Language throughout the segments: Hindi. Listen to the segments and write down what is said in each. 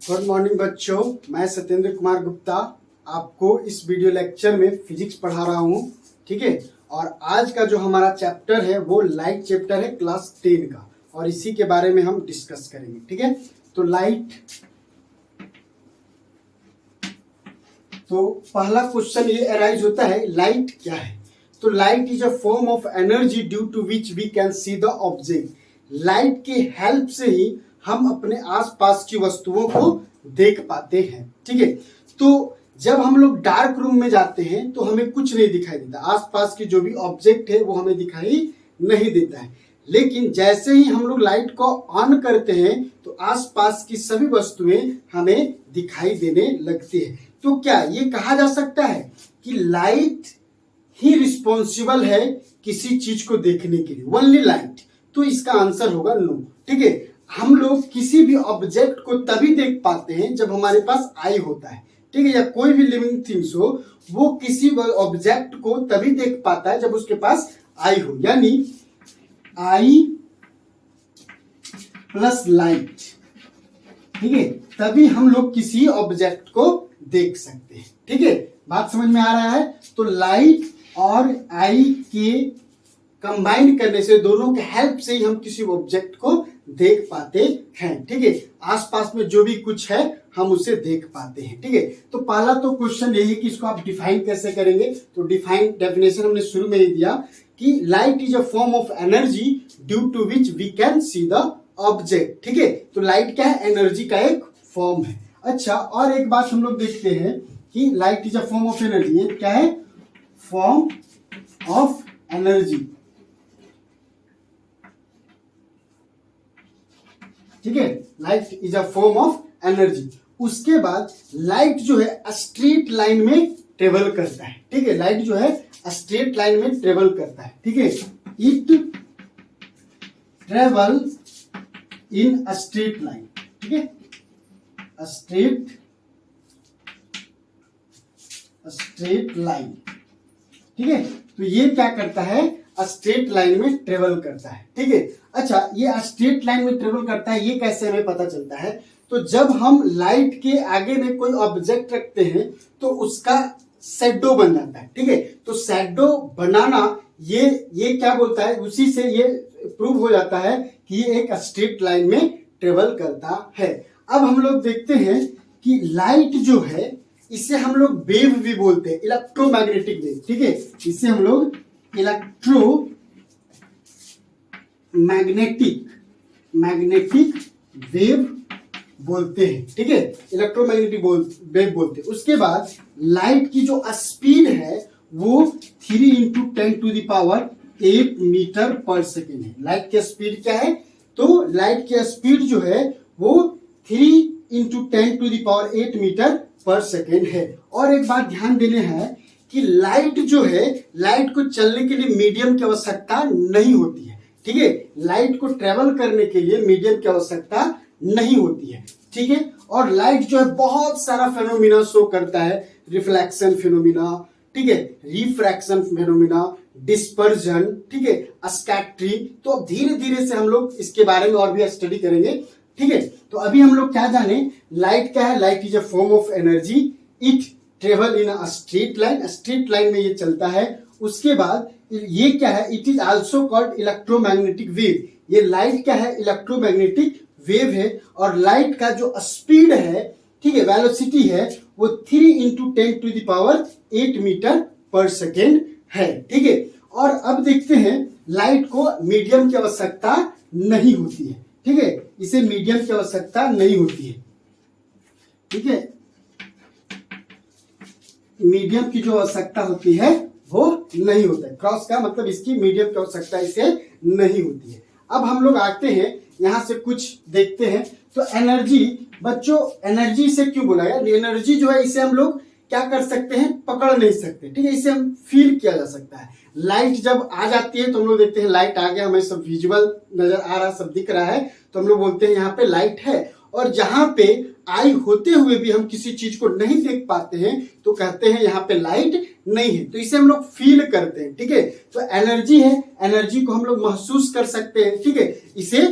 गुड मॉर्निंग बच्चों, मैं सत्येंद्र कुमार गुप्ता आपको इस वीडियो लेक्चर में फिजिक्स पढ़ा रहा हूँ। ठीक है, और आज का जो हमारा चैप्टर है वो लाइट चैप्टर है क्लास 10 का, और इसी के बारे में हम डिस्कस करेंगे। ठीक है, तो लाइट, तो पहला क्वेश्चन ये अराइज होता है, लाइट क्या है? तो light is a form of energy due to which we can see the object. Light की हेल्प से ही हम अपने आसपास की वस्तुओं को देख पाते हैं। ठीक है, तो जब हम लोग डार्क रूम में जाते हैं तो हमें कुछ नहीं दिखाई देता, आसपास की जो भी ऑब्जेक्ट है वो हमें दिखाई नहीं देता है। लेकिन जैसे ही हम लोग लाइट को ऑन करते हैं तो आसपास की सभी वस्तुएं हमें दिखाई देने लगती है। तो क्या ये कहा जा सकता है कि लाइट ही रिस्पॉन्सिबल है किसी चीज को देखने के लिए, ओनली लाइट? तो इसका आंसर होगा नो। ठीक है, हम लोग किसी भी ऑब्जेक्ट को तभी देख पाते हैं जब हमारे पास आई होता है। ठीक है, या कोई भी लिविंग थिंग्स हो वो किसी ऑब्जेक्ट को तभी देख पाता है जब उसके पास आई हो, यानी आई प्लस लाइट। ठीक है, तभी हम लोग किसी ऑब्जेक्ट को देख सकते हैं। ठीक है, बात समझ में आ रहा है? तो लाइट और आई के कंबाइन करने से, दोनों के हेल्प से ही हम किसी ऑब्जेक्ट को देख पाते हैं। ठीक है, आसपास में जो भी कुछ है हम उसे देख पाते हैं। ठीक है, तो पहला तो क्वेश्चन यही है कि इसको आप डिफाइन कैसे करेंगे। तो डेफिनेशन हमने शुरू में ही दिया कि light is a form of energy due to which we can see the object. ठीक है, तो लाइट क्या है? एनर्जी का एक फॉर्म है। अच्छा, और एक बात हम लोग देखते हैं कि light is a form of energy. ये क्या है? Form of energy. ठीक है, light is a form of energy. उसके बाद लाइट जो है स्ट्रेट लाइन में ट्रेवल करता है। ठीक है, लाइट जो है स्ट्रेट लाइन में ट्रेवल करता है। ठीक है, it travel in straight line. ठीक है, स्ट्रेट लाइन। ठीक है, तो ये क्या करता है? स्ट्रेट लाइन में ट्रेवल करता है। ठीक है, अच्छा, ये स्ट्रेट लाइन में ट्रेवल करता है, ये कैसे हमें पता चलता है? तो जब हम लाइट के आगे में कोई ऑब्जेक्ट रखते हैं तो उसका शैडो बन जाता है। ठीक है, तो शैडो बनाना ये क्या बोलता है? उसी से ये प्रूव हो जाता है कि ये एक स्ट्रेट लाइन में ट्रेवल करता है। अब हम लोग देखते हैं कि लाइट जो है इसे हम लोग वेव भी बोलते हैं, इलेक्ट्रोमैग्नेटिक वेव। ठीक है, इसे हम लोग मैग्नेटिक वेव बोलते हैं। ठीक है, इलेक्ट्रोमैग्नेटिक वेव बोलते हैं। उसके बाद लाइट की जो स्पीड है वो 3 × 10⁸ मीटर पर सेकेंड है। लाइट की स्पीड क्या है? तो लाइट की स्पीड जो है वो 3 × 10⁸ मीटर पर सेकेंड है। और एक बात ध्यान देने है कि लाइट जो है, लाइट को चलने के लिए मीडियम की आवश्यकता नहीं होती है। ठीक है, लाइट को ट्रेवल करने के लिए मीडियम की आवश्यकता नहीं होती है। ठीक है, और लाइट जो है बहुत सारा फेनोमिना शो करता है, रिफ्लेक्शन फेनोमिना, ठीक है, रिफ्रैक्शन फेनोमिना, डिस्पर्जन, ठीक है, स्कैटरिंग। तो अब धीरे धीरे से हम लोग इसके बारे में और भी स्टडी करेंगे। ठीक है, तो अभी हम लोग क्या जाने, लाइट क्या है? Light is a form of energy, it travel in a straight line. Straight line में ये चलता है। उसके बाद ये क्या है? It is also called electromagnetic wave. ये लाइट क्या है? इलेक्ट्रोमैग्नेटिक वेव है। और लाइट का जो स्पीड है, ठीक है, वेलोसिटी है, वो 3 × 10⁸ मीटर पर सेकेंड है। ठीक है, और अब देखते हैं लाइट को मीडियम की आवश्यकता नहीं होती है। ठीक है, इसे मीडियम की आवश्यकता नहीं होती है। ठीक है, मीडियम की जो आवश्यकता होती है वो नहीं होता है। क्रॉस का मतलब इसकी मीडियम की आवश्यकता इसे नहीं होती है। अब हम लोग आते हैं, यहां से कुछ देखते हैं। तो एनर्जी, बच्चों एनर्जी से क्यों बोला यार? एनर्जी जो है इसे हम लोग क्या कर सकते हैं? पकड़ नहीं सकते। ठीक है, इसे हम फील किया जा सकता है। लाइट जब आ जाती है तो हम लोग देखते हैं लाइट आ गया, हमें सब विजुअल नजर आ रहा, सब दिख रहा है, तो हम लोग बोलते हैं यहाँ पे लाइट है। और जहां पे आई होते हुए भी हम किसी चीज को नहीं देख पाते हैं तो कहते हैं यहाँ पे लाइट नहीं है। तो इसे हम लोग फील करते हैं। ठीक है, तो एनर्जी है, एनर्जी को हम लोग महसूस कर सकते हैं। ठीक है, इसे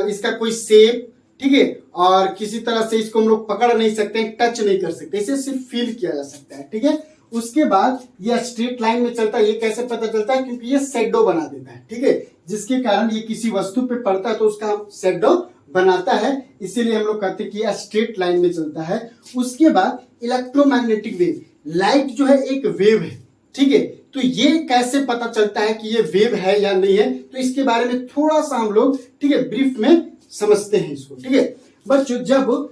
इसका कोई शेप, ठीक है, और किसी तरह से इसको हम लोग पकड़ नहीं सकते, टच नहीं कर सकते, इसे सिर्फ फील किया जा सकता है। ठीक है, उसके बाद ये स्ट्रेट लाइन में चलता है। ये कैसे पता चलता है? क्योंकि ये शेडो बना देता है। ठीक है, जिसके कारण ये किसी वस्तु पे पड़ता है तो उसका शेडो बनाता है, इसीलिए हम लोग कहते हैं कि यह स्ट्रेट लाइन में चलता है। उसके बाद इलेक्ट्रोमैग्नेटिक वेव, लाइट जो है एक वेव है। ठीक है, तो ये कैसे पता चलता है कि ये वेव है या नहीं है, तो इसके बारे में थोड़ा सा हम लोग, ठीक है, ब्रीफ में समझते हैं इसको। ठीक है बच्चों, जब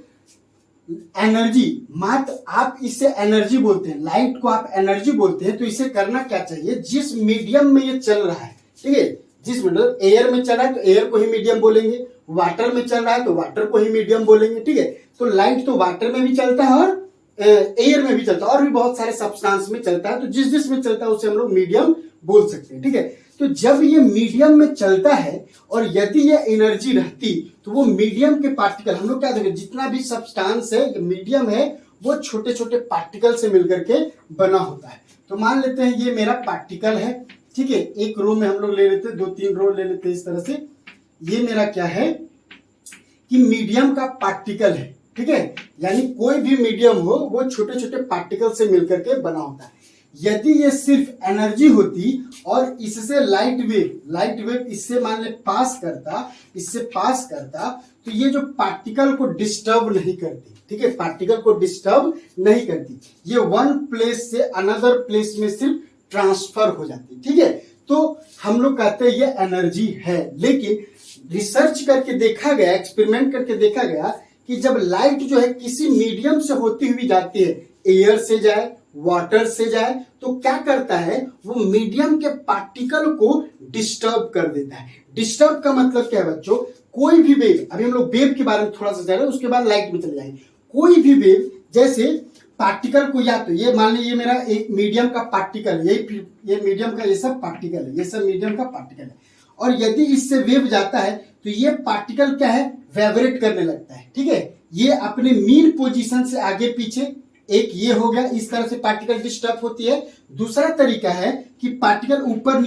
एनर्जी, मात्र आप इसे एनर्जी बोलते हैं, लाइट को आप एनर्जी बोलते हैं, तो इसे करना क्या चाहिए? जिस मीडियम में ये चल रहा है, ठीक है, जिस मतलब एयर में चल रहा है तो एयर को ही मीडियम बोलेंगे, वाटर में चल रहा है तो वाटर को ही मीडियम बोलेंगे। ठीक है, तो लाइट तो वाटर में भी चलता है और एयर में भी चलता है और भी बहुत सारे सब्सटेंस में चलता है, तो जिस जिस में चलता है उसे हम लोग मीडियम बोल सकते हैं। ठीक है, तो जब ये मीडियम में चलता है और यदि ये एनर्जी रहती तो वो मीडियम के पार्टिकल, हम लोग क्या देखें, जितना भी सब्सटेंस है मीडियम है वो छोटे छोटे पार्टिकल से मिलकर के बना होता है। तो मान लेते हैं ये मेरा पार्टिकल है। ठीक है, एक रो में हम लोग ले लेते हैं, 2-3 रो ले लेते हैं इस तरह से। ये मेरा क्या है कि मीडियम का पार्टिकल है। ठीक है, यानी कोई भी मीडियम हो वो छोटे छोटे पार्टिकल से मिलकर के बना होता है। यदि ये सिर्फ एनर्जी होती और इससे लाइट वेव इससे मान ले पास करता, तो ये जो पार्टिकल को डिस्टर्ब नहीं करती। ठीक है, पार्टिकल को डिस्टर्ब नहीं करती, ये वन प्लेस से अनदर प्लेस में सिर्फ ट्रांसफर हो जाती। ठीक है, तो हम लोग कहते हैं ये एनर्जी है। लेकिन रिसर्च करके देखा गया, एक्सपेरिमेंट करके देखा गया कि जब लाइट जो है किसी मीडियम से होती हुई जाती है, एयर से जाए, वाटर से जाए, तो क्या करता है, वो मीडियम के पार्टिकल को डिस्टर्ब कर देता है। डिस्टर्ब का मतलब क्या है बच्चों? कोई भी वेव, अभी हम लोग वेव के बारे में थोड़ा सा जान रहे हैं, उसके बाद लाइट में चले जाएंगे। कोई भी वेव जैसे पार्टिकल को, या तो ये मान लीजिए मेरा एक मीडियम का पार्टिकल है, ये मीडियम का ये सब पार्टिकल है, ये सब मीडियम का पार्टिकल है, और यदि इससे वेव जाता है तो ये पार्टिकल क्या है, वाइब्रेट करने लगता है। ठीक है, ये अपने मीन पोजीशन से आगे पीछे, एक ये हो गया, इस तरह से पार्टिकल डिस्टर्ब होती है। दूसरा तरीका है कि पार्टिकल ऊपर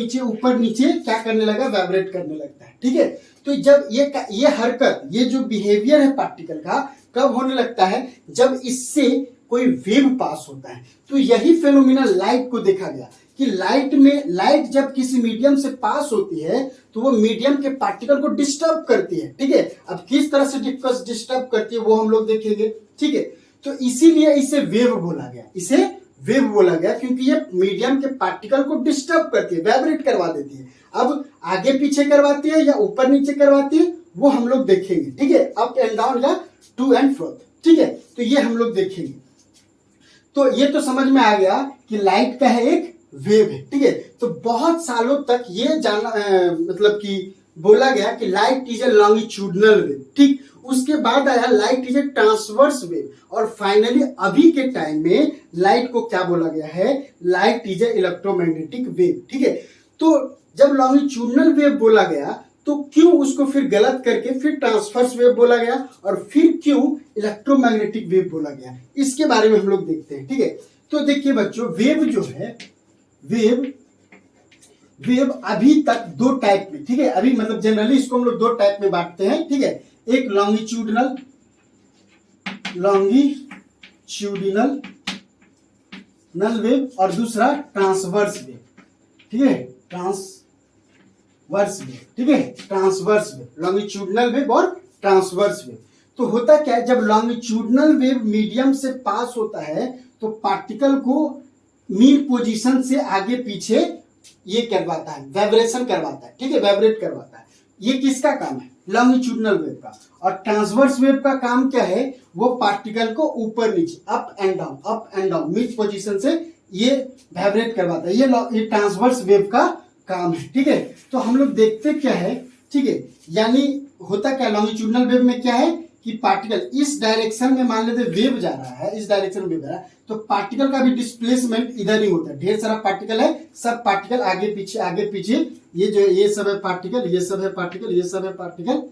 नीचे क्या करने लगा, वाइब्रेट करने लगता है। ठीक है, तो जब ये हरकत, ये जो बिहेवियर है पार्टिकल का, कब होने लगता है? जब इससे कोई वेव पास होता है। तो यही फेनोमेना लाइट को देखा गया कि लाइट जब किसी मीडियम से पास होती है तो वो मीडियम के पार्टिकल को डिस्टर्ब करती है। ठीक है, अब किस तरह से डिस्टर्ब करती है वो हम लोग देखेंगे। ठीक है, तो इसीलिए इसे वेव बोला गया, क्योंकि ये मीडियम के पार्टिकल को डिस्टर्ब करती है, वाइब्रेट करवा देती है। अब आगे पीछे करवाती है या ऊपर नीचे करवाती है वो हम लोग देखेंगे। ठीक है, अप एंड डाउन या टू एंड फ्रो। ठीक है, तो ये हम लोग देखेंगे। तो ये तो समझ में आ गया कि लाइट का है एक वेव है। ठीक है, तो बहुत सालों तक ये जाना मतलब कि बोला गया कि light is a longitudinal wave. ठीक, उसके बाद आया light is a transverse wave, और फाइनली अभी के टाइम में लाइट को क्या बोला गया है, light is a electromagnetic wave. ठीक है, तो जब लॉन्गिट्यूडनल वेव बोला गया तो क्यों उसको फिर गलत करके फिर ट्रांसवर्स वेव बोला गया, और फिर क्यों इलेक्ट्रोमैग्नेटिक वेव बोला गया, इसके बारे में हम लोग देखते हैं। ठीक है, तो देखिए बच्चों, वेव जो है, वेव अभी तक 2 टाइप में, ठीक है, अभी मतलब जनरली इसको हम लोग 2 टाइप में बांटते हैं। ठीक है, एक लॉन्गिट्यूडनल वेव और दूसरा ट्रांसवर्स वेव। ठीक है, ट्रांसवर्स वेव। ठीक है, ट्रांसवर्स वेव, लॉन्गिट्यूडनल वेव और ट्रांसवर्स वेव। तो होता क्या है, जब लॉन्गिट्यूडनल वेव मीडियम से पास होता है तो पार्टिकल को मीन पोजीशन से आगे पीछे ये करवाता है, वाइब्रेशन करवाता है। ठीक है, वाइब्रेट करवाता है। ये किसका काम है, लॉन्गिट्यूडनल वेव का। और ट्रांसवर्स वेव का काम क्या है, वो पार्टिकल को ऊपर नीचे, up and down mean position से ये वाइब्रेट करवाता है। ये ट्रांसवर्स वेव का काम है। ठीक है, तो हम लोग देखते क्या है, ठीक है, यानी होता क्या, लॉन्गिट्यूडनल वेव में क्या है कि पार्टिकल इस डायरेक्शन में, मान लेते वेव जा रहा है, इस डायरेक्शन में वेव जा रहा है, तो पार्टिकल का भी डिस्प्लेसमेंट इधर ही होता है। ढेर सारा पार्टिकल है, सब पार्टिकल आगे पीछे, ये सब है पार्टिकल, ये सब है पार्टिकल, ये सब है पार्टिकल।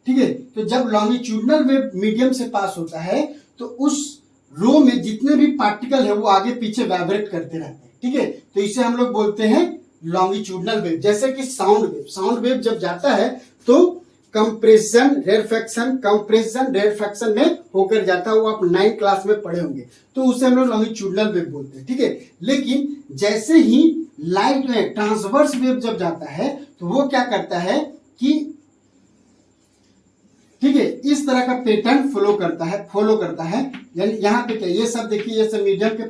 ठीक है, तो जब लॉन्गिट्यूडनल वेव मीडियम से पास होता है तो उस रो में जितने भी पार्टिकल है वो आगे पीछे वाइब्रेट करते रहते हैं। ठीक है, तो इसे हम लोग बोलते हैं लॉन्गिट्यूडनल वेव। जैसे कि साउंड वेव जब जाता है तो कंप्रेशन रेरफैक्शन में होकर जाता है, वो आप 9th क्लास में पढ़े होंगे, तो उसे हम लोग लॉन्गिट्यूडनल वेव बोलते हैं, ठीक है। लेकिन जैसे ही लाइट में ट्रांसवर्स वेव जब जाता है तो वो क्या करता है कि ठीक है इस तरह का पैटर्न फॉलो करता है। यानी यहाँ पे क्या, ये सब देखिए, ये सब मीडियम के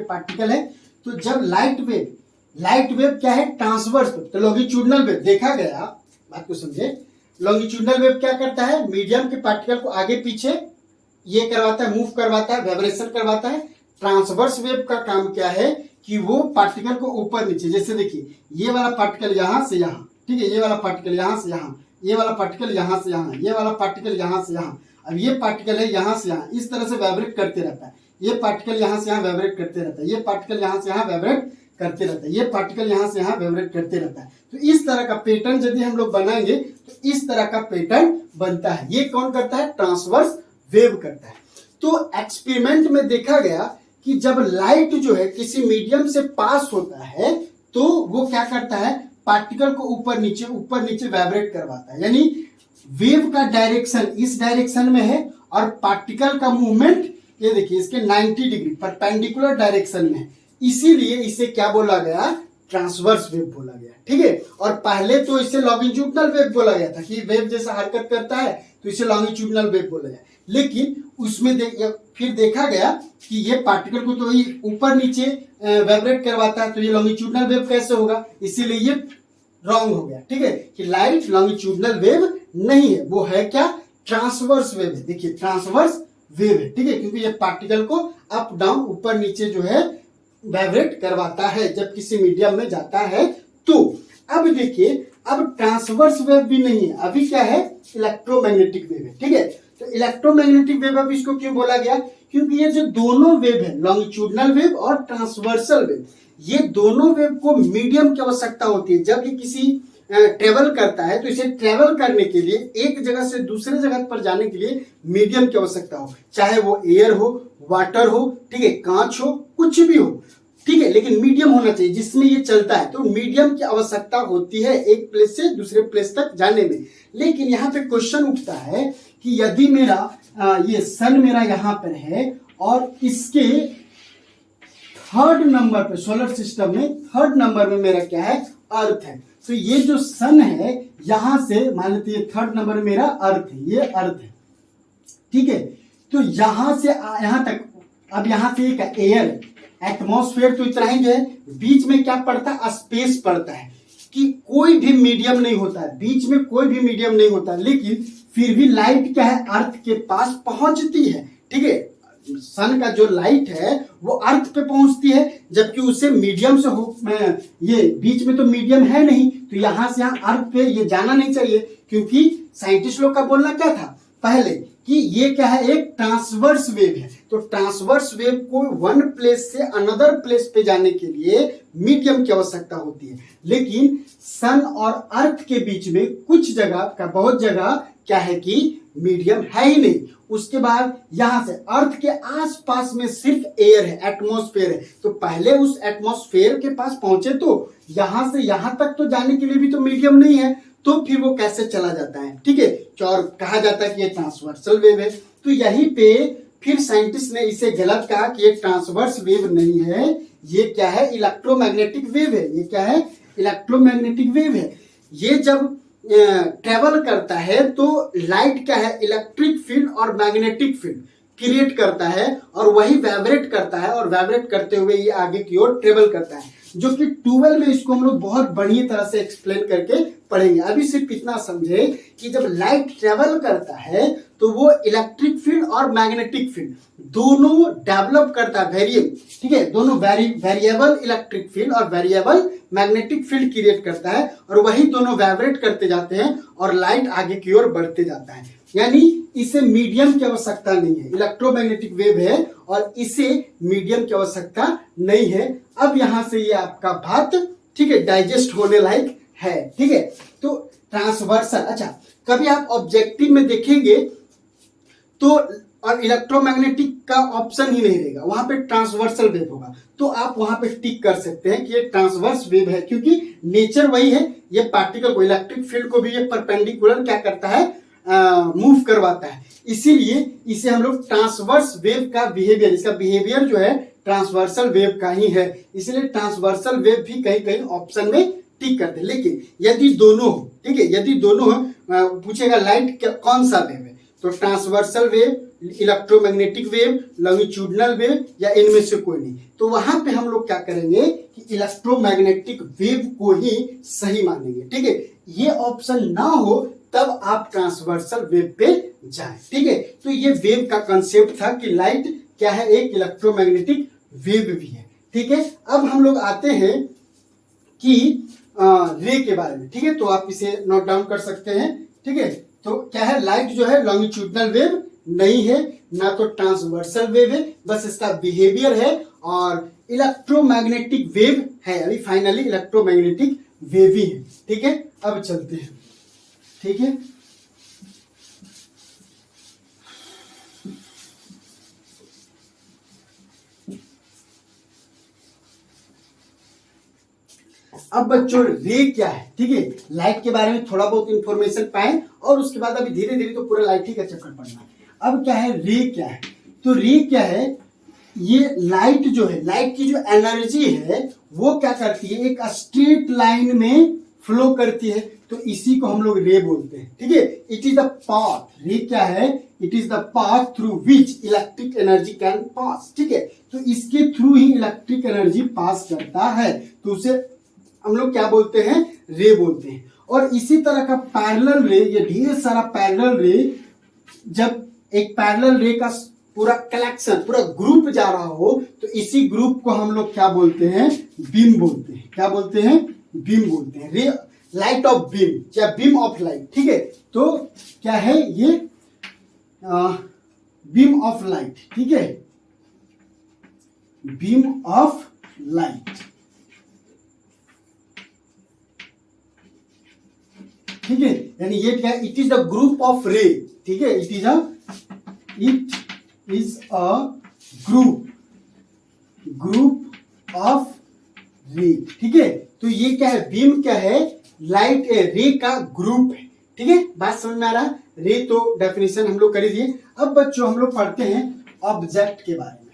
पार्टिकल है, तो जब लाइट वेव क्या है, ट्रांसवर्स वेव, तो लॉन्गिट्यूडनल वेव देखा गया, बात को समझे, लॉन्गिट्यूडनल वेव क्या करता है, मीडियम के पार्टिकल को आगे पीछे ये करवाता है, मूव करवाता है, वाइब्रेशन करवाता है। ट्रांसवर्स वेव का काम क्या है कि वो पार्टिकल को ऊपर नीचे, जैसे देखिए ये वाला पार्टिकल यहां से यहां, ठीक है, ये वाला पार्टिकल यहां से यहां, ये वाला पार्टिकल यहां से यहां, ये वाला पार्टिकल यहां से यहां, अब ये पार्टिकल है यहां से यहां, इस तरह से वाइब्रेट करते रहता है। ये पार्टिकल यहां से यहां वाइब्रेट करते रहता है, ये पार्टिकल यहां से यहां वाइब्रेट करते रहता है, ये पार्टिकल यहां से यहां वाइब्रेट करते रहता है। तो इस तरह का पैटर्न यदि हम लोग बनाएंगे तो इस तरह का पैटर्न बनता है। ये कौन करता है, ट्रांसवर्स वेव करता है। तो एक्सपेरिमेंट में देखा गया कि जब लाइट जो है किसी मीडियम से पास होता है तो वो क्या करता है, पार्टिकल को ऊपर नीचे वाइब्रेट करवाता है। यानी वेव का डायरेक्शन इस डायरेक्शन में है और पार्टिकल का मूवमेंट ये देखिए इसके 90 डिग्री परपेंडिकुलर डायरेक्शन में है, इसीलिए इसे क्या बोला गया, ट्रांसवर्स वेव बोला गया, ठीक है। और पहले तो इसे लॉन्गिट्यूडनल वेव बोला गया था कि वेव जैसा हरकत करता है तो इसे लॉन्गिट्यूडनल वेव बोला गया। लेकिन उसमें फिर देखा गया कि ये पार्टिकल को तो ये ऊपर नीचे वाइब्रेट करवाता है, तो ये लॉन्गिट्यूडनल वेव कैसे होगा, इसीलिए ये रॉन्ग हो गया, ठीक है, कि लाइट लॉन्गिट्यूडनल वेव नहीं है, वो है क्या, ट्रांसवर्स वेव है। देखिए ट्रांसवर्स वेव है, ठीक है, क्योंकि ये पार्टिकल को अप डाउन ऊपर नीचे जो है वाइब्रेट करवाता है जब किसी मीडियम में जाता है। तो अब देखिए, अब ट्रांसवर्स वेव भी नहीं है, अभी क्या है, इलेक्ट्रोमैग्नेटिक वेव है, ठीक है। तो इलेक्ट्रोमैग्नेटिक वेव अब इसको क्यों बोला गया, क्योंकि ये जो दोनों वेव है, लॉन्गिट्यूडनल वेव और ट्रांसवर्सल वेव, ये दोनों वेव को मीडियम की आवश्यकता होती है। जब ये किसी ट्रेवल करता है तो इसे ट्रेवल करने के लिए, एक जगह से दूसरे जगह पर जाने के लिए मीडियम की आवश्यकता हो, चाहे वो एयर हो, वाटर हो, ठीक है, कांच हो, कुछ भी हो, ठीक है, लेकिन मीडियम होना चाहिए जिसमें ये चलता है। तो मीडियम की आवश्यकता होती है एक प्लेस से दूसरे प्लेस तक जाने में। लेकिन यहाँ पे क्वेश्चन उठता है कि यदि मेरा ये सन मेरा यहाँ पर है और इसके थर्ड नंबर पे, सोलर सिस्टम में थर्ड नंबर में मेरा क्या है, अर्थ है, तो ये जो सन है यहां से मान लेते हैं थर्ड नंबर में मेरा अर्थ है, ये अर्थ है, ठीक है। तो यहां से यहां तक, अब यहां से एक एयर एटमॉस्फेयर तो इतना ही जो है, बीच में क्या पड़ता है, स्पेस पड़ता है, कि कोई भी मीडियम नहीं होता है, बीच में कोई भी मीडियम नहीं होता, लेकिन फिर भी लाइट क्या है, अर्थ के पास पहुंचती है, ठीक है। सन का जो लाइट है वो अर्थ पे पहुंचती है, जबकि उसे मीडियम से हो, ये बीच में तो मीडियम है नहीं, तो यहां से यहां अर्थ पे ये जाना नहीं चाहिए, क्योंकि साइंटिस्ट लोग का बोलना क्या था पहले कि ये क्या है, एक ट्रांसवर्स वेव है। तो ट्रांसवर्स वेव को वन प्लेस से अनदर प्लेस पे जाने के लिए मीडियम की आवश्यकता होती है। लेकिन सन और अर्थ के बीच में कुछ जगह का, बहुत जगह क्या है कि मीडियम है ही नहीं। उसके बाद यहां से अर्थ के आसपास में सिर्फ एयर है, एटमॉस्फेयर है, तो पहले उस एटमॉस्फेयर के पास पहुंचे तो यहां से यहां तक तो जाने के लिए भी तो मीडियम नहीं है, तो फिर वो कैसे चला जाता है, ठीक है। और कहा जाता है कि ये ट्रांसवर्सल वेव है। तो यहीं पे फिर साइंटिस्ट ने इसे गलत कहा कि ये ट्रांसवर्स वेव नहीं है, ये क्या है, इलेक्ट्रोमैग्नेटिक वेव है। ये क्या है, इलेक्ट्रोमैग्नेटिक वेव है। ये जब ट्रेवल करता है तो लाइट क्या है, इलेक्ट्रिक फील्ड और मैग्नेटिक फील्ड क्रिएट करता है और वही वाइब्रेट करता है, और वाइब्रेट करते हुए ये आगे की ओर ट्रेवल करता है, जो कि 12 में इसको हम लोग बहुत बढ़िया तरह से एक्सप्लेन करके पढ़ेंगे। अभी सिर्फ इतना समझे कि जब लाइट ट्रेवल करता है तो वो इलेक्ट्रिक फील्ड और मैग्नेटिक फील्ड दोनों डेवलप करता है, ठीक है, दोनों वेरिएबल इलेक्ट्रिक फील्ड और वेरिएबल मैग्नेटिक फील्ड क्रिएट करता है, और वही दोनों वाइब्रेट करते जाते हैं और लाइट आगे की ओर बढ़ते जाता है। यानी इसे मीडियम की आवश्यकता नहीं है, इलेक्ट्रोमैग्नेटिक वेव है और इसे मीडियम की आवश्यकता नहीं है। अब यहां से ये आपका बात, ठीक है, डाइजेस्ट होने लायक है, ठीक है। तो ट्रांसवर्सल, अच्छा, कभी आप ऑब्जेक्टिव में देखेंगे तो और इलेक्ट्रोमैग्नेटिक का ऑप्शन ही नहीं रहेगा, वहां पे ट्रांसवर्सल वेव होगा। तो आप वहां पे टिक कर सकते हैं कि ये ट्रांसवर्स वेव है, क्योंकि नेचर वही है, ये पार्टिकल को, इलेक्ट्रिक फील्ड को भी ये परपेंडिकुलर क्या करता है, मूव करवाता है। इसीलिए इसे हम लोग ट्रांसवर्स वेव का बिहेवियर, इसका बिहेवियर जो है ट्रांसवर्सल वेव का ही है, इसलिए ट्रांसवर्सल वेव भी कहीं कहीं ऑप्शन में टिक करते हैं। लेकिन यदि दोनों हो, ठीक है, यदि दोनों हो, पूछेगा लाइट कौन सा वेव है, तो transversal wave, electromagnetic wave, longitudinal wave, या इनमें से कोई नहीं, तो वहां पे हम लोग क्या करेंगे कि इलेक्ट्रोमैग्नेटिक वेव को ही सही मानेंगे। ठीक है, ये ऑप्शन ना हो तब आप ट्रांसवर्सल वेव पे जाएं। ठीक है, तो ये वेव का कंसेप्ट था कि लाइट क्या है, एक इलेक्ट्रोमैग्नेटिक वेव भी है। ठीक है, अब हम लोग आते हैं कि रे के बारे में। ठीक है, तो आप इसे नोट डाउन कर सकते हैं। ठीक है, तो क्या है, लाइट जो है लॉन्गिट्यूडनल वेव नहीं है, ना तो ट्रांसवर्सल वेव है, बस इसका बिहेवियर है, और इलेक्ट्रोमैग्नेटिक वेव है, अभी फाइनली इलेक्ट्रोमैग्नेटिक वेव ही है। ठीक है, अब चलते हैं। ठीक है, अब बच्चों रे क्या है। ठीक है, लाइट के बारे में थोड़ा बहुत इंफॉर्मेशन पाए, और उसके बाद अभी धीरे धीरे तो पूरा लाइट ही का चक्कर पड़ना है। अब क्या है, रे क्या है, तो रे क्या है, ये लाइट जो है, लाइट की जो एनर्जी है वो क्या करती है, एक स्ट्रेट लाइन में फ्लो करती है, तो इसी को हम लोग रे बोलते हैं। ठीक है, इट इज द पाथ, रे क्या है, it is the path through which electric energy can pass. ठीक है, तो इसके थ्रू ही इलेक्ट्रिक एनर्जी पास करता है, तो उसे हम लोग क्या बोलते हैं, रे बोलते हैं। और इसी तरह का पैरेलल रे, ये ढेर सारा पैरेलल रे, जब एक पैरेलल रे का पूरा कलेक्शन, पूरा ग्रुप जा रहा हो, तो इसी ग्रुप को हम लोग क्या बोलते हैं, बीम बोलते हैं। क्या बोलते हैं, बीम बोलते हैं, रे, लाइट ऑफ बीम या बीम ऑफ लाइट। ठीक है, तो क्या है ये, बीम ऑफ लाइट। ठीक है, बीम ऑफ लाइट। ठीक है, यानी ये क्या है, it is the group of रे। ठीक है, it is a group of रे। ठीक है, तो ये क्या है, बीम क्या है, लाइट रे का ग्रुप है। ठीक है, बात समझ में आ रहा है, रे तो डेफिनेशन हम लोग कर ही दिए। अब बच्चों हम लोग पढ़ते हैं ऑब्जेक्ट के बारे में।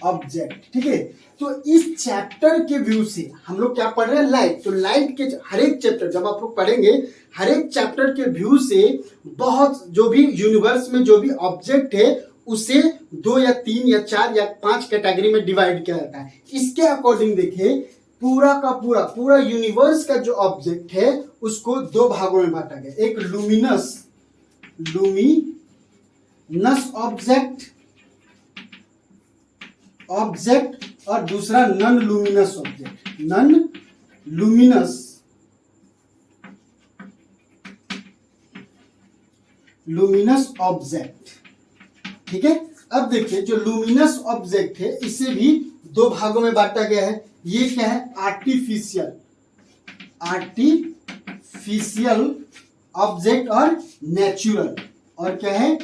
ऑब्जेक्ट, ठीक है, तो इस चैप्टर के व्यू से हम लोग क्या पढ़ रहे हैं, लाइट। तो लाइट के हर एक चैप्टर जब आप लोग पढ़ेंगे, हर एक चैप्टर के व्यू से बहुत, जो भी यूनिवर्स में जो भी ऑब्जेक्ट है उसे 2 या 3 या 4 या 5 कैटेगरी में डिवाइड किया जाता है। इसके अकॉर्डिंग देखिए, पूरा का पूरा यूनिवर्स का जो ऑब्जेक्ट है उसको 2 भागों में बांटा गया। एक लुमिनस ऑब्जेक्ट और दूसरा non luminous object, non luminous object. ठीक है, अब देखिए जो लुमिनस ऑब्जेक्ट है इसे भी 2 भागों में बांटा गया है। ये क्या है, आर्टिफिशियल ऑब्जेक्ट और नेचुरल, और क्या है,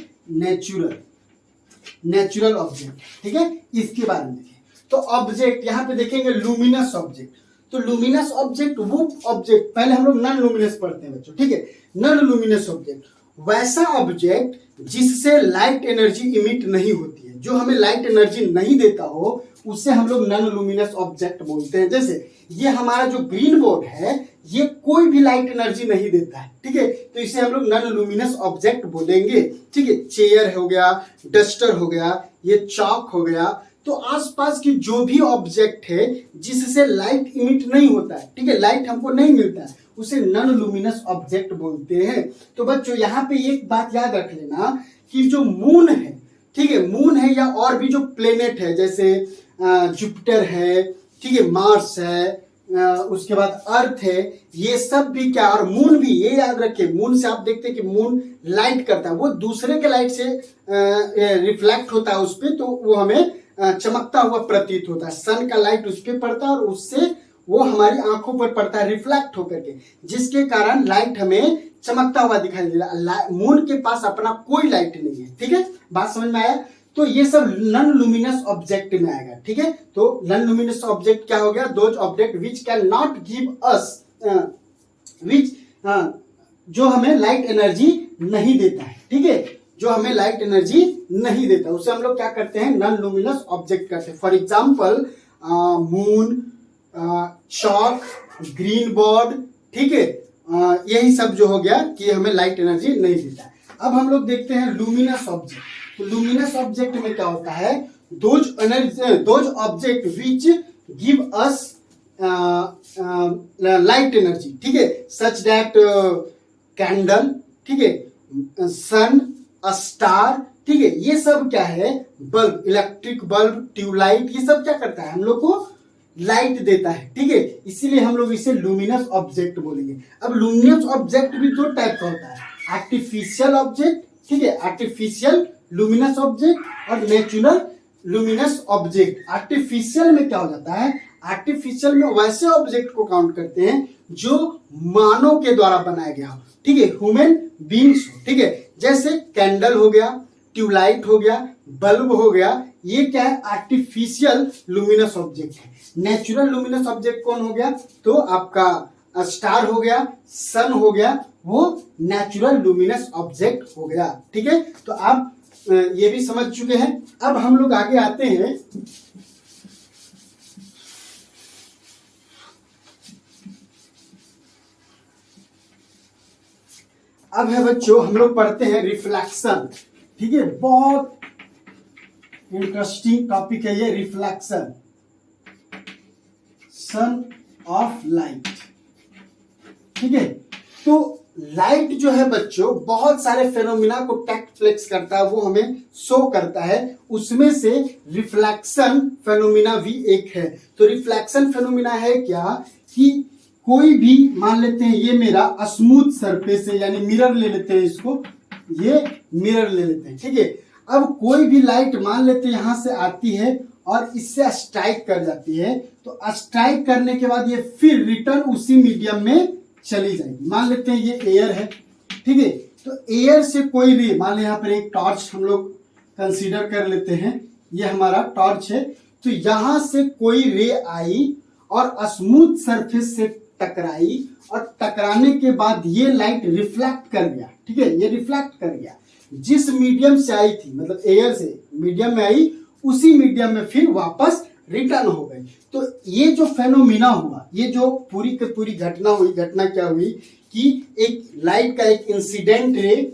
नेचुरल ऑब्जेक्ट। ठीक है, इसके बारे में देखिए। तो ऑब्जेक्ट यहां पे देखेंगे लुमिनस ऑब्जेक्ट। तो लुमिनस ऑब्जेक्ट वो ऑब्जेक्ट, पहले हम लोग नॉन लुमिनस पढ़ते हैं बच्चों। ठीक है, नॉन लुमिनस ऑब्जेक्ट वैसा ऑब्जेक्ट जिससे लाइट एनर्जी इमिट नहीं होती है, जो हमें लाइट एनर्जी नहीं देता हो, उसे हम लोग नॉन लुमिनस ऑब्जेक्ट बोलते हैं। जैसे ये हमारा जो ग्रीन बोर्ड है, ये कोई भी लाइट एनर्जी नहीं देता है। ठीक है, तो इसे हम लोग नॉन लुमिनस ऑब्जेक्ट बोलेंगे। ठीक है, चेयर हो गया, डस्टर हो गया, ये चॉक हो गया, तो आसपास की जो भी ऑब्जेक्ट है जिससे लाइट इमिट नहीं होता है, ठीक है, लाइट हमको नहीं मिलता है, उसे नॉन लुमिनस ऑब्जेक्ट बोलते हैं। तो बच्चों यहाँ पे एक बात याद रख लेना कि जो मून है, ठीक है, मून है या और भी जो प्लेनेट है, जैसे जुपिटर है, ठीक है, मार्स है, उसके बाद अर्थ है, ये सब भी क्या, और मून भी, ये याद रखिए, मून से आप देखते हैं कि मून लाइट करता है, वो दूसरे के लाइट से रिफ्लेक्ट होता है उस पर, तो वो हमें चमकता हुआ प्रतीत होता है। सन का लाइट उस पर पड़ता है और उससे वो हमारी आंखों पर पड़ता है रिफ्लेक्ट होकर के, जिसके कारण लाइट हमें चमकता हुआ दिखाई दे रहा है। मून के पास अपना कोई लाइट नहीं है, ठीक है, बात समझ में आया। तो ये सब नॉन लुमिनस ऑब्जेक्ट में आएगा, ठीक है। तो नॉन लुमिनस ऑब्जेक्ट क्या हो गया, those object which can not give us which जो हमें लाइट एनर्जी नहीं देता है, ठीक है, जो हमें लाइट एनर्जी नहीं देता, उसे हम लोग क्या करते हैं, नॉन लुमिनस ऑब्जेक्ट करते हैं। For example moon, chalk, green board, ठीक है, यही सब जो हो गया कि हमें लाइट एनर्जी नहीं देता। अब हम लोग देखते हैं लुमिनस ऑब्जेक्ट। तो लुमिनस ऑब्जेक्ट में क्या होता है, those object which give us light energy, ठीक है, सच दैट कैंडल, ठीक है, सन, स्टार, ठीक है, ये सब क्या है, बल्ब, इलेक्ट्रिक बल्ब, ट्यूबलाइट, ये सब क्या करता है, हम लोग को लाइट देता है, ठीक है, इसीलिए हम लोग इसे लुमिनस ऑब्जेक्ट बोलेंगे। अब लुमिनस ऑब्जेक्ट भी दो टाइप का होता है, आर्टिफिशियल ऑब्जेक्ट, ठीक है, आर्टिफिशियल लुमिनस ऑब्जेक्ट और नेचुरल लुमिनस ऑब्जेक्ट। आर्टिफिशियल में क्या हो जाता है, आर्टिफिशियल में वैसे ऑब्जेक्ट को काउंट करते हैं जो मानव के द्वारा बनाया गया हो, ठीक है, ह्यूमन बीइंग्स हो, ठीक है, जैसे कैंडल हो गया, ट्यूबलाइट हो गया, बल्ब हो गया, ये क्या है, आर्टिफिशियल लुमिनस ऑब्जेक्ट है। नेचुरल लुमिनस ऑब्जेक्ट कौन हो गया, तो आपका स्टार हो गया, सन हो गया, वो नेचुरल लुमिनस ऑब्जेक्ट हो गया, ठीक है। तो आप ये भी समझ चुके हैं। अब हम लोग आगे आते हैं, अब है बच्चों हम लोग पढ़ते हैं रिफ्लेक्शन, ठीक है, बहुत इंटरेस्टिंग टॉपिक है ये रिफ्लेक्शन सन ऑफ लाइट, ठीक है। तो लाइट जो है बच्चों बहुत सारे फेनोमिना को टैक्ट फ्लेक्स करता है, वो हमें शो करता है, उसमें से रिफ्लेक्शन फेनोमिना भी एक है। तो रिफ्लेक्शन फेनोमिना है क्या कि कोई भी, मान लेते हैं ये मेरा स्मूथ सरफेस है, यानी मिरर ले लेते हैं इसको, ये मिरर ले लेते हैं, ठीक है। अब कोई भी लाइट मान लेते हैं यहां से आती है और इससे स्ट्राइक कर जाती है, तो स्ट्राइक करने के बाद ये फिर रिटर्न उसी मीडियम में चली जाएगी। मान लेते हैं ये एयर है, ठीक है, तो एयर से कोई रे, मान लें यहाँ पर एक टॉर्च हम लोग कंसीडर कर लेते हैं, ये हमारा टॉर्च है, तो यहां से कोई रे आई और स्मूथ सरफेस से टकराई और टकराने के बाद ये लाइट रिफ्लेक्ट कर गया, ठीक है, ये रिफ्लेक्ट कर गया, जिस मीडियम से आई थी, मतलब एयर से मीडियम में आई, उसी मीडियम में फिर वापस रिटर्न हो गई। तो ये जो फेनोमिना हुआ, ये जो पूरी की पूरी घटना हुई, घटना क्या हुई कि एक लाइट का एक इंसिडेंट रे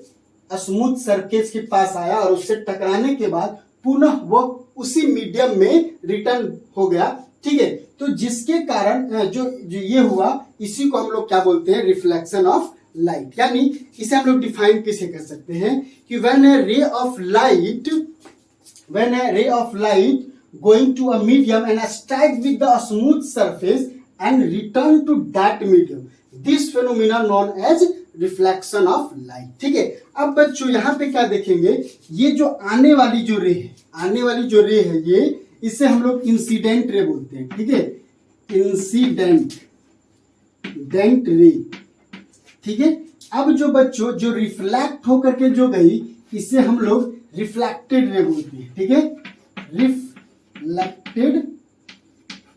स्मूथ सरफेस के पास आया और उससे टकराने के बाद पुनः वो उसी मीडियम में रिटर्न हो गया, ठीक है। तो जिसके कारण जो ये हुआ, इसी को हम लोग क्या बोलते हैं, रिफ्लेक्शन ऑफ लाइट। यानी इसे हम लोग डिफाइन कैसे कर सकते हैं कि when A ray of light going to a medium and strike with the smooth surface and return to that medium, this phenomena known as reflection of light, ठीक है। अब बच्चों यहाँ पे क्या देखेंगे, ये जो आने वाली जो रे है ये, इसे हम लोग इंसिडेंट रे बोलते हैं, ठीक है, इंसिडेंट रे, ठीक है। अब जो बच्चों जो रिफ्लेक्ट होकर के जो गई, इसे हम लोग रिफ्लेक्टेड रे बोलते हैं, ठीक है,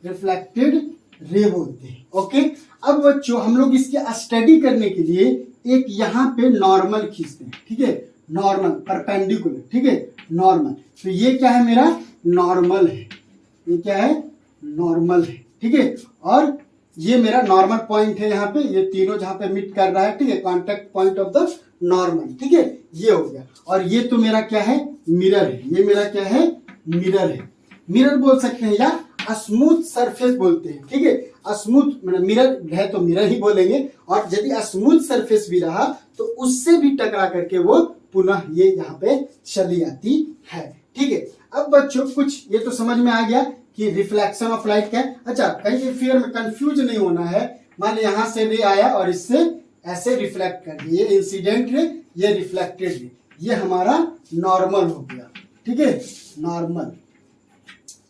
रिफ्लेक्टेड रे बोलते हैं, ओके। अब बच्चों हम लोग इसके स्टडी करने के लिए एक यहाँ पे नॉर्मल खींचते हैं, ठीक है, नॉर्मल परपेंडिकुलर, ठीक है, नॉर्मल। तो ये क्या है, मेरा नॉर्मल है, ये क्या है, नॉर्मल है, ठीक है। और ये मेरा नॉर्मल पॉइंट है, यहाँ पे ये तीनों जहां पे मीट कर रहा है, ठीक है, contact point of the normal, ठीक है, ये हो गया। और ये तो मेरा क्या है, मिरर है, ये मेरा क्या है, मिरर है, मिरर बोल सकते हैं या स्मूथ सरफेस बोलते हैं, ठीक है। स्मूथ मतलब मिरर है तो मिरर ही बोलेंगे, और यदि स्मूथ सरफेस भी रहा तो उससे भी टकरा करके वो पुनः ये यहाँ पे चली आती है, ठीक है। अब बच्चों कुछ ये तो समझ में आ गया कि रिफ्लेक्शन ऑफ लाइट क्या है। अच्छा, कहीं फिर में कंफ्यूज नहीं होना है, मान ली यहां से रे आया और इससे ऐसे रिफ्लेक्ट कर दिया, ये इंसिडेंट रे, ये रिफ्लेक्टेड रे, ये हमारा नॉर्मल हो गया, ठीक है, नॉर्मल,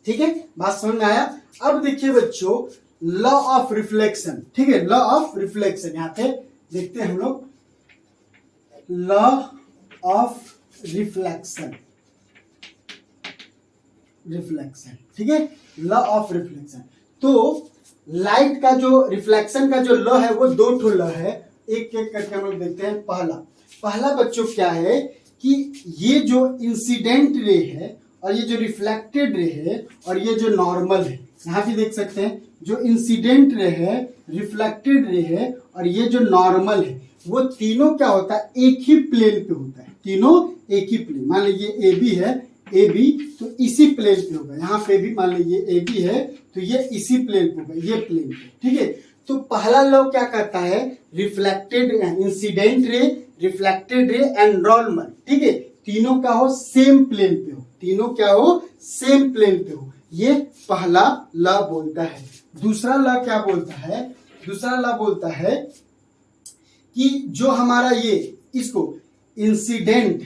ठीक है, बात समझ में आया। अब देखिए बच्चों, लॉ ऑफ रिफ्लेक्शन, ठीक है, लॉ ऑफ रिफ्लेक्शन, यहां पे देखते हैं हम लोग लॉ ऑफ रिफ्लेक्शन, ठीक है, लॉ ऑफ रिफ्लेक्शन। तो लाइट का जो रिफ्लेक्शन का जो लॉ है वो दो ठो लॉ है, एक एक करके हम लोग देखते हैं। पहला बच्चों क्या है कि ये जो इंसिडेंट रे है और ये जो रिफ्लेक्टेड रे है और ये जो नॉर्मल है, यहाँ भी देख सकते हैं जो इंसिडेंट रे है, रिफ्लेक्टेड रे है और ये जो नॉर्मल है, वो तीनों क्या होता है, एक ही प्लेन पे होता है, तीनों एक ही प्लेन। मान लीजिए ए बी है, ए बी तो इसी प्लेन पे होगा, यहाँ पे भी मान लीजिए ए बी है तो ये इसी प्लेन पे होगा, ये प्लेन पे, ठीक है। तो पहला लॉ क्या कहता है, reflected incident ray, reflected ray and normal, ठीक है, तीनों क्या हो, सेम प्लेन पे हो, तीनों क्या हो, सेम प्लेन पे हो, ये पहला लॉ बोलता है। दूसरा लॉ क्या बोलता है, दूसरा लॉ बोलता है कि जो हमारा ये इसको इंसिडेंट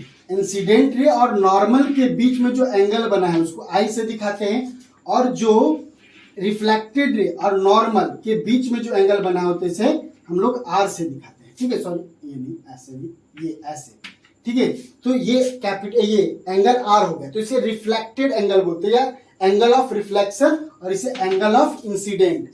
रे और नॉर्मल के बीच में जो एंगल बना है उसको आई से दिखाते हैं, और जो रिफ्लेक्टेड रे और नॉर्मल के बीच में जो एंगल बना होते से हम लोग आर से दिखाते हैं, ठीक है, सॉरी ये नहीं, ऐसे नहीं, ये ऐसे, ठीक है। तो ये कैपिटल, ये एंगल आर हो गया, तो इसे रिफ्लेक्टेड एंगल बोलते हैं या एंगल ऑफ रिफ्लेक्शन, और इसे एंगल ऑफ इंसिडेंट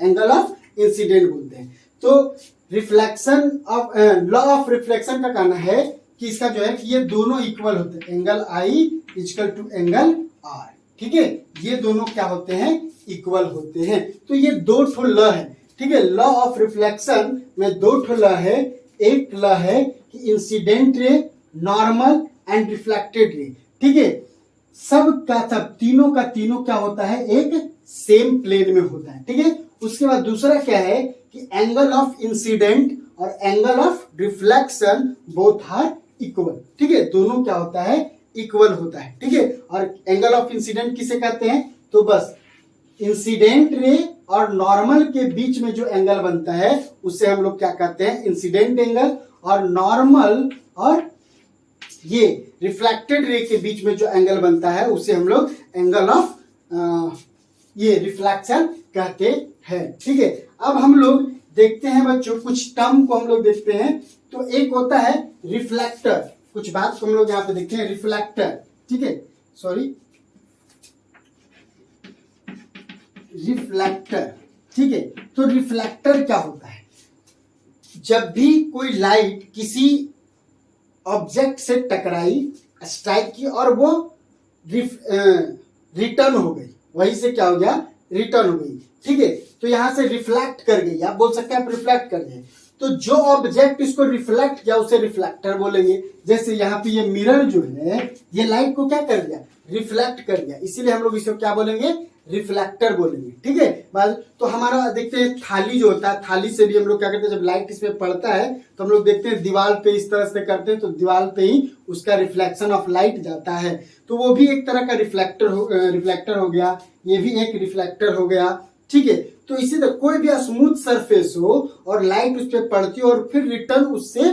बोलते हैं। तो reflection of law of reflection का कहना है कि इसका जो है कि ये दोनों इक्वल होते हैं, angle I equal to angle R, ठीक है, ये दोनों क्या होते हैं, इक्वल होते हैं। तो ये दो ठो लॉ है, ठीक है, लॉ ऑफ रिफ्लेक्शन में दो ठो लॉ है, एक लॉ है कि incident ray, normal and reflected ray, ठीक है, सब का सब तीनों का तीनों क्या होता है, एक सेम प्लेन में होता है, ठीक है। उसके बाद दूसरा क्या है कि एंगल ऑफ इंसिडेंट और angle of reflection both are equal, ठीक है, दोनों क्या होता है, इक्वल होता है, ठीक है। और एंगल ऑफ इंसिडेंट किसे कहते हैं, तो बस इंसिडेंट रे और नॉर्मल के बीच में जो एंगल बनता है उसे हम लोग क्या कहते हैं, इंसिडेंट एंगल, और नॉर्मल और ये रिफ्लेक्टेड रे के बीच में जो एंगल बनता है उसे हम लोग एंगल ऑफ ये रिफ्लेक्शन कहते हैं, ठीक है। अब हम लोग देखते हैं बच्चों, कुछ टर्म को हम लोग देखते हैं। तो एक होता है रिफ्लेक्टर, कुछ बात को हम लोग यहाँ पे देखते हैं, रिफ्लेक्टर, ठीक है, सॉरी रिफ्लेक्टर, ठीक है। तो रिफ्लेक्टर क्या होता है, जब भी कोई लाइट किसी ऑब्जेक्ट से टकराई, स्ट्राइक की और वो रिटर्न हो गई, वहीं से क्या हो गया, रिटर्न हो गई, ठीक है, तो यहां से रिफ्लेक्ट कर गई, आप बोल सकते हैं आप रिफ्लेक्ट कर गए, तो जो ऑब्जेक्ट इसको रिफ्लेक्ट किया उसे रिफ्लेक्टर बोलेंगे। जैसे यहाँ पे ये मिरर जो है ये लाइट को क्या कर दिया, रिफ्लेक्ट कर दिया, इसीलिए हम लोग इसको क्या बोलेंगे, रिफ्लेक्टर बोलेंगे, ठीक है। बात तो हमारा देखते हैं थाली जो होता है, थाली से भी हम लोग क्या करते हैं, जब लाइट इसमें पड़ता है तो हम लोग देखते हैं दीवार पे इस तरह से करते हैं तो दीवार पे ही उसका रिफ्लेक्शन ऑफ लाइट जाता है, तो वो भी एक तरह का रिफ्लेक्टर हो गया, ये भी एक रिफ्लेक्टर हो गया, ठीक है। तो इसी तरह कोई भी स्मूथ सरफेस हो और लाइट उस पर पड़ती है और फिर रिटर्न उससे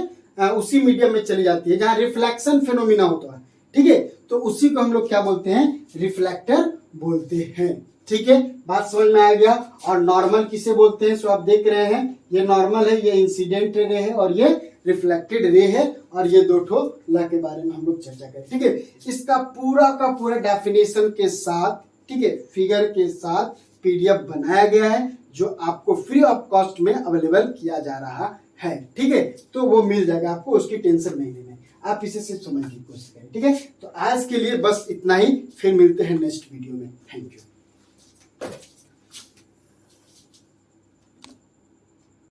उसी मीडियम में चली जाती है जहां रिफ्लेक्शन फिनोमिना होता है, ठीक है, तो उसी को हम लोग क्या बोलते हैं, रिफ्लेक्टर बोलते हैं, ठीक है, बात समझ में आ गया। और नॉर्मल किसे बोलते हैं, सो आप देख रहे हैं ये नॉर्मल है, ये इंसिडेंट रे है और ये रिफ्लेक्टेड रे है, और ये दो ठो लॉ के बारे में हम लोग चर्चा करें, ठीक है। इसका पूरा का पूरा डेफिनेशन के साथ, ठीक है, फिगर के साथ पीडीएफ बनाया गया है जो आपको फ्री ऑफ कॉस्ट में अवेलेबल किया जा रहा है, ठीक है, तो वो मिल जाएगा आपको, उसकी टेंशन नहीं लेना, आप इसे सिर्फ समझने की कोशिश करें, ठीक है। तो आज के लिए बस इतना ही, फिर मिलते हैं नेक्स्ट वीडियो में, थैंक यू।